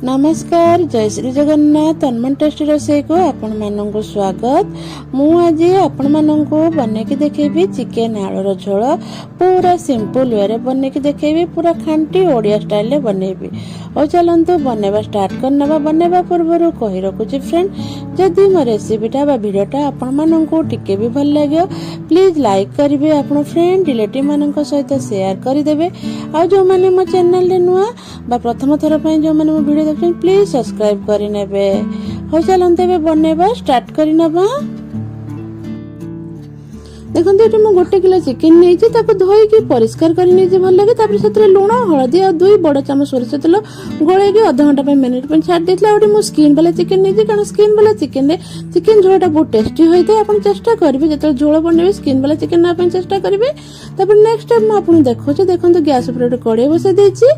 नमस्कार, जय श्री जगन्नाथ। हनुमान टेस्ट रोषे को आपण मानक स्वागत। मु आज आपण मानक बने की देखेबी चिकेन आलूर झोल पूरा सिंपल वे रे बने की देखेबी, पूरा खांटी ओडिया स्टाइल रे बनेबी। और चलंतु बनेबा स्टार्ट करनबा। बनेबा पूर्व कहि रखुची फ्रेंड, जदि मो रेसिपीटा बा वीडियोटा आपण मानक टिके भी भल लागियो प्लीज लाइक करिवे, आपण फ्रेंड रिलेटिव मानक सहित शेयर करदेवे। आ जो माने मो चैनल रे नुआ बा प्रथम थर पई जो माने मो वीडियो देखछन प्लीज सब्सक्राइब करिनेबे। हो चलंते बनेबा स्टार्ट करिनबा। देखते ये मुझे 1 किलो चिकेन नहीं धोईकी परिष्कार कर भल लगे। से लुण हलदी और 2 बड़ चामच सोरिष तेल गोलैकी अध घंटा मिनिट छाड़ देती। मुझे स्किन वाला चिकेन नहीं, कारण स्किन वाला चिकेन झोलटा बहुत टेस्टी होता है। आप चेष्टा करेंगे जो झोल बने स्किन वाला चिकेन नापी चेष्टा करेंगे। नेक्स्ट टाइम मुझे देखो देखो गैस उपर कड़े बसई देती।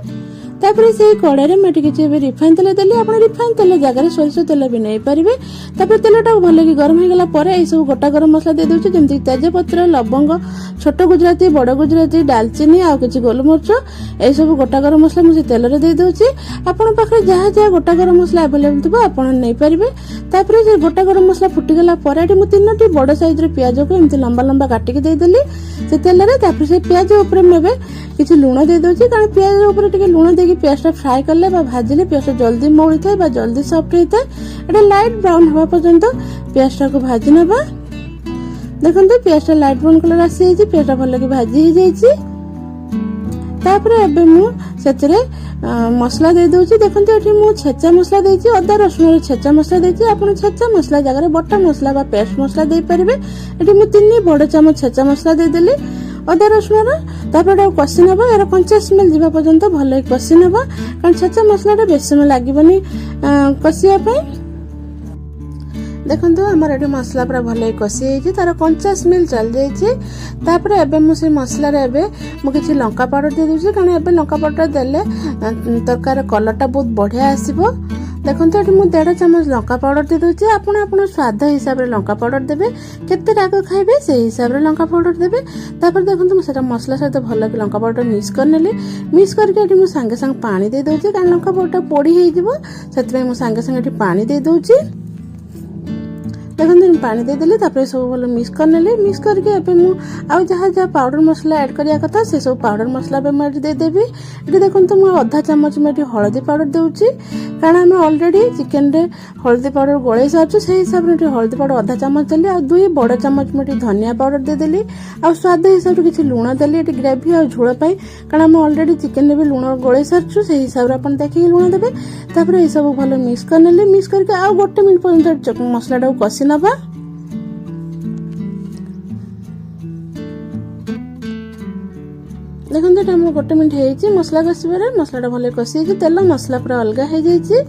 तापर से कड़े में रिफाइन तेल देली। आप रिफाइन तेल जगह सोरिष तेल भी नहीं पारे। तेलटा भल कि गरम हो गला सब गोटा गरम मसला दे दूसरी, जमी तेजपत्र, लवंग, छोट गुजराती, बड़ गुजराती, डालचीनी आ कि गोलमरिच यह सब गोटा गरम मसला मुझे तेल दे दूसरी। आपण पाखे जहाँ जहाँ गोटा गरम मसला अवेलेबल थी आप नहीं पारे। तापर से गोटा गरम मसला फुटीगला मुझे 3टी बड़ साइज पियाज को एमती लंबा लंबा काटिकी देदेली से तेल में। से पियाज उपर मुझे किसी लुण दे दूसरी, कारण पियाज उपर लुण देकी पियाज फ्राए कले भाजिले पियाज जल्दी मौली था जल्दी सॉफ्ट होता है। एटा लाइट ब्राउन हवा पर्यंत पियाज को भाजी नबा। देखते पियाज लाइट ब्राउन कलर आसी पियाज भल कि भाजी हो जाइए। मसला दे दूसरी। देखते ये मुझे छेचा मसला देती, अदा रसुण छेचा मसला देती। आप छेचा मसला जगह बटा मसला बा पेस्ट मसला दे पारे। ये मुझे 3 बड़ चामच छेचा मसला देदेली अदा रसुण। कषि नबा, यार कंचा स्मेल जावा पर्यंत भल कषि नबा, कारण छेचा मसला बेस समय लगे कषियापी। देखो आमर ये मसला पूरा भल कषि तार कंचा स्मेल चल जाइए। मुझे मसला मुझे लंका पाउडर दे दूसरी, कारण एवं लंका पाउडर देले तरकार कलरटा बहुत बढ़िया आसो। देखो ये मुझे 1.5 चामच लंका पाउडर दे दूसरी। आप स्वाद हिसाब से लंका पाउडर देवे, केते राग खाइबे से हिसाब से लंका पाउडर देवे। देखो मुझे मसला सहित भल कि लंका पाउडर मिक्स करनेली। मिक्स करके मुझे सांगे सांगे पानी दे दूसरी, कारण लंका पाउडर पोड़ी हो सांगे सांगे पानी दे दूसरी। देखते पानी देदेली सब भल मिक्स करनेली। मिक्स करके आउ जहाँ जहाँ पाउडर मसला ऐड करिया कथा से सब पाउडर मसला मुझे देदेवी। ये देखो मुझे अधा चामच में हलदी पाउडर दूसरी, कारण आम अलरेडी चिकेन रे हलदी पाउडर गोले सार्चु से हिसाब से हलदी पाउडर अधा चामच देली। आ 2 बड़ चामच में धनिया पाउडर देदेली। आ स्वाद हिसाब से किसी लुण देली ये ग्रेवी और झोल पाई, कारण आम अलरेडी चिकेन रे भी लुण गोले सार्चु से हिसाब से देखिए लुण देवे। तापर ये सब भल मिक्स करनेली। मिक्स करके आउ 1 मिनिट पर्यंत मसलाटा कषि नबा। देखो ये 1 मिनिट हो मसला कषिबार, मसलाटा भल कषि तेल मसला पूरा अलग हो जाइए।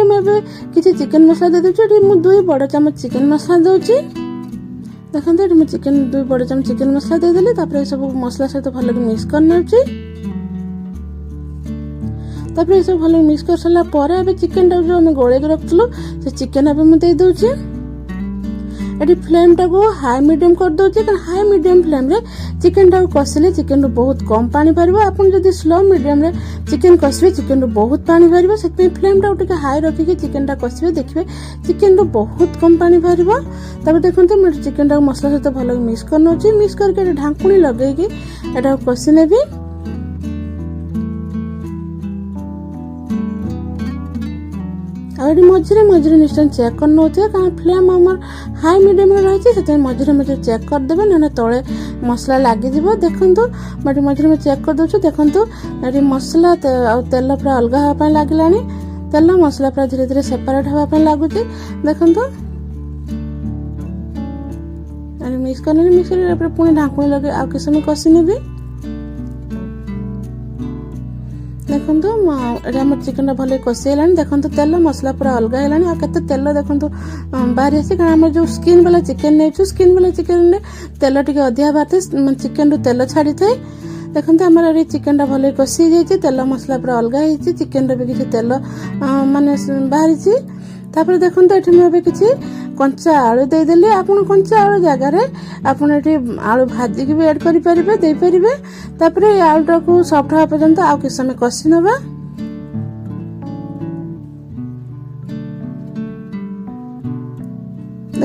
मुझे किसी चिकेन मसला दे दूसरी। मुझे 2 बड़ चामच चिकेन मसला दूसरी। देखते ये मुझे 2 बड़ चामच चिकेन मसला देदेली। सब मसला सहित भल मिक्स करना। ये सब भल मिक्स कर सारा चिकेन जो आम गोले रखुलू से चिकेन मुझे दे दूसरी। ये फ्लेम टा को हाई मीडियम कर दूसरी, कारण हाई मीडियम फ्लेम रे चिकेन टा कषिले चिकेन रू बहुत कम पानी बाहर। आप स्लो मीडियम रे चिकेन कषिबे चिकेन रू बहुत पानी बाहर। से फ्लेम टा हाई रखिकी चिकेन टा कषिबे, देखिए चिकेन रू बहुत कम पानी बाहर। तब देखते मुझे चिकेन टा मसला सहित भल मिक्स करना। मिक्स करके ढांकुणी लगेगी एटा कषि नेबी। मझे मझे निश्चय चेक करना होती है, कारण फ्लेम आमर हाई मीडियम रही है। मझे मझे चेक करदे ना तले मसला लगे। देखो मैं मझे में चेक कर दूसरी। देखो ये मसला तेल पूरा अलग हाँपाई लगे। तेल मसला पूरा धीरे धीरे सेपरेट हाँपाई लगुच। देखो मिक्स करने मिक्स कर पुणी ढांकुणी लगे आ कि समय कषि नेबी। देखो ये चिकेन भल कषिला। देखो तेल मसला पूरा अलग है। केते तेल देखो बाहरी आसी, कारण जो स्किन वाला चिकेन नहीं स्किन वाला चिकेन तेल टी अधिका बाहर चिकेन रू तेल छाड़ी थाए। देखते आम ये चिकेन टा भल कषि जाइए। तेल मसला पूरा अलग हो चिकेन भी किसी तेल माने बाहरी। तापर देखो ये किसी कंचा आलू देदेली। आप कंचा आलू जगार आप आलू भाजिकी भी ऐड करें। तापर आलूटा को सॉफ्ट हवा पर्यंत आउ किस समय कषि नबा।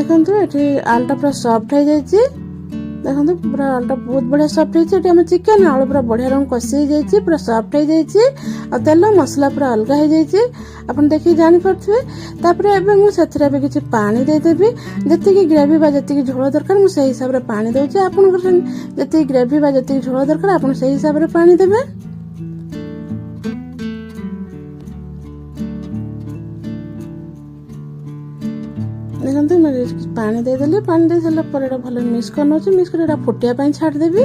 ଦେଖନ୍ତୁ ଏଠି ଆଳୁଟା ପୁରା ସଫ୍ଟ ହେଇଯାଇଛି। ଦେଖନ୍ତୁ ପୁରା ଆଳୁଟା ବହୁତ ବଢିଆ ସଫ୍ଟ ହେଇଛି। ଏଠି ଆମ ଚିକେନ ଆଳୁ ପୁରା ବଢିଆ ରଙ୍ଗ କଷି ହେଇଯାଇଛି, ପୁରା ସଫ୍ଟ ହେଇଯାଇଛି ଆଉ ତେଲ ମସଲା ପୁରା ଅଲଗା ହେଇଯାଇଛି, ଆପଣ ଦେଖିକି ଜାଣିପାରୁଥିବେ। ତାପରେ ଏବେ ମୁଁ ସେଥିରେ ଏବେ କିଛି ପାଣି ଦେଇଦେବି। ଯେତିକି ଗ୍ରେଭି ବା ଯେତିକି ଝୋଳ ଦରକାର ମୁଁ ସେଇ ହିସାବରେ ପାଣି ଦଉଛି। ଆପଣଙ୍କର ଯେତିକି ଗ୍ରେଭି ବା ଯେତିକି ଝୋଳ ଦରକାର ଆପଣ ସେଇ ହିସାବରେ ପାଣି ଦେବେ। ଦେଖନ୍ତୁ ମୁଁ ପାଣି ଦେଇଦେଲି। ପାଣି ଦେଇ ସାରିଲା ପରେ ଏଇଟା ଭଲ ମିକ୍ସ କରିନେଉଛି। ମିକ୍ସ କରି ଏଇଟା ଫୁଟିବା ପାଇଁ ଛାଡ଼ିଦେବି।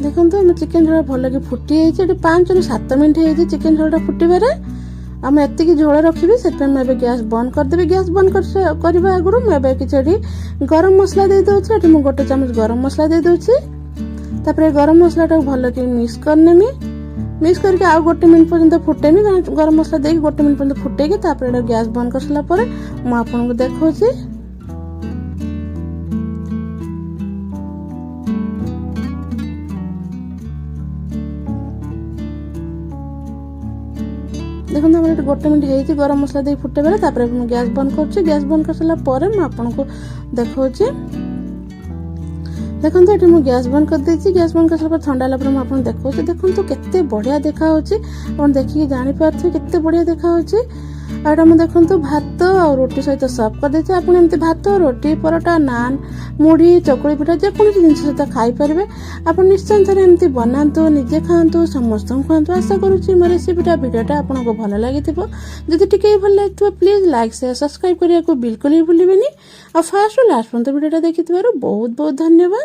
ଦେଖନ୍ତୁ ଆମ ଚିକେନ ଝୋଳ ଭଲକି ଫୁଟି ଯାଇଛି। ଏଠି 5 ରୁ 7 ମିନିଟ୍ ହେଇଛି ଚିକେନ ଝୋଳଟା ଫୁଟିବାରେ। ଆମେ ଏତିକି ଝୋଳ ରଖିବି, ସେଥିପାଇଁ ମୁଁ ଏବେ ଗ୍ୟାସ୍ ବନ୍ଦ କରିଦେବି। ଗ୍ୟାସ୍ ବନ୍ଦ କରିବା ଆଗରୁ ମୁଁ ଏବେ କିଛି ଏଠି ଗରମ ମସଲା ଦେଇଦେଉଛି। ଏଠି ମୁଁ 1 ଚାମଚ ଗରମ ମସଲା ଦେଇଦେଉଛି। ତାପରେ ଗରମ ମସଲାଟାକୁ ଭଲକି ମିକ୍ସ କରିନେମି। ମିକ୍ସ କରିକି ଆଉ 1 ମିନିଟ୍ ପର୍ଯ୍ୟନ୍ତ ଫୁଟେଇମି। ଗରମ ମସଲା ଦେଇକି 1 ମିନିଟ୍ ପର୍ଯ୍ୟନ୍ତ ଫୁଟେଇକି ତାପରେ ଏଇଟା ଗ୍ୟାସ୍ ବନ୍ଦ କରିସାରିଲା ପରେ ମୁଁ ଆପଣଙ୍କୁ ଦେଖଉଛି। ଦେଖନ୍ତୁ ଆମର ଏଠି 1 ମିନିଟ୍ ହେଇଛି ଗରମ ମସଲା ଦେଇ ଫୁଟେଇବାରେ। ତାପରେ ମୁଁ ଗ୍ୟାସ୍ ବନ୍ଦ କରୁଛି। ଗ୍ୟାସ୍ ବନ୍ଦ କରିସାରିଲା ପରେ ମୁଁ ଆପଣଙ୍କୁ ଦେଖଉଛି। ଦେଖନ୍ତୁ ଏଠି ମୁଁ ଗ୍ୟାସ୍ ବନ୍ଦ କରିଦେଇଛି। ଗ୍ୟାସ୍ ବନ୍ଦ କରିସାରିଲା ପରେ ଥଣ୍ଡା ହେଲା ପରେ ମୁଁ ଆପଣଙ୍କୁ ଦେଖଉଛି। ଦେଖନ୍ତୁ କେତେ ବଢିଆ ଦେଖାଯାଉଛି, ଆପଣ ଦେଖିକି ଜାଣିପାରୁଥିବେ କେତେ ବଢିଆ ଦେଖାଯାଉଛି। ଆଉ ଏଇଟା ମୁଁ ଦେଖନ୍ତୁ ଭାତ ଆଉ ରୁଟି ସହିତ ସର୍ଭ କରିଦେଇଛି। ଆପଣ ଏମିତି ଭାତ, ରୁଟି, ପରଟା, ନାନ୍, ମୁଢି, ଚକୁଳି ପିଠା ଯେକୌଣସି ଜିନିଷ ସହିତ ଖାଇପାରିବେ। ଆପଣ ନିଶ୍ଚୟ ଥରେ ଏମିତି ବନାନ୍ତୁ, ନିଜେ ଖାଆନ୍ତୁ, ସମସ୍ତଙ୍କୁ ଖୁଆନ୍ତୁ। ଆଶା କରୁଛି ମୋ ଭିଡ଼ିଓଟା ଆପଣଙ୍କୁ ଭଲ ଲାଗିଥିବ। ଯଦି ଟିକେ ଭଲ ଲାଗିଥିବ ପ୍ଲିଜ ଲାଇକ୍, ସେୟାର, ସବସ୍କ୍ରାଇବ କରିବାକୁ ବିଲକୁଲ ବି ଭୁଲିବେନି। ଆଉ ଫାର୍ଷ୍ଟ ରୁ ଲାଷ୍ଟ ପର୍ଯ୍ୟନ୍ତ ଭିଡ଼ିଓଟା ଦେଖିଥିବାରୁ ବହୁତ ବହୁତ ଧନ୍ୟବାଦ।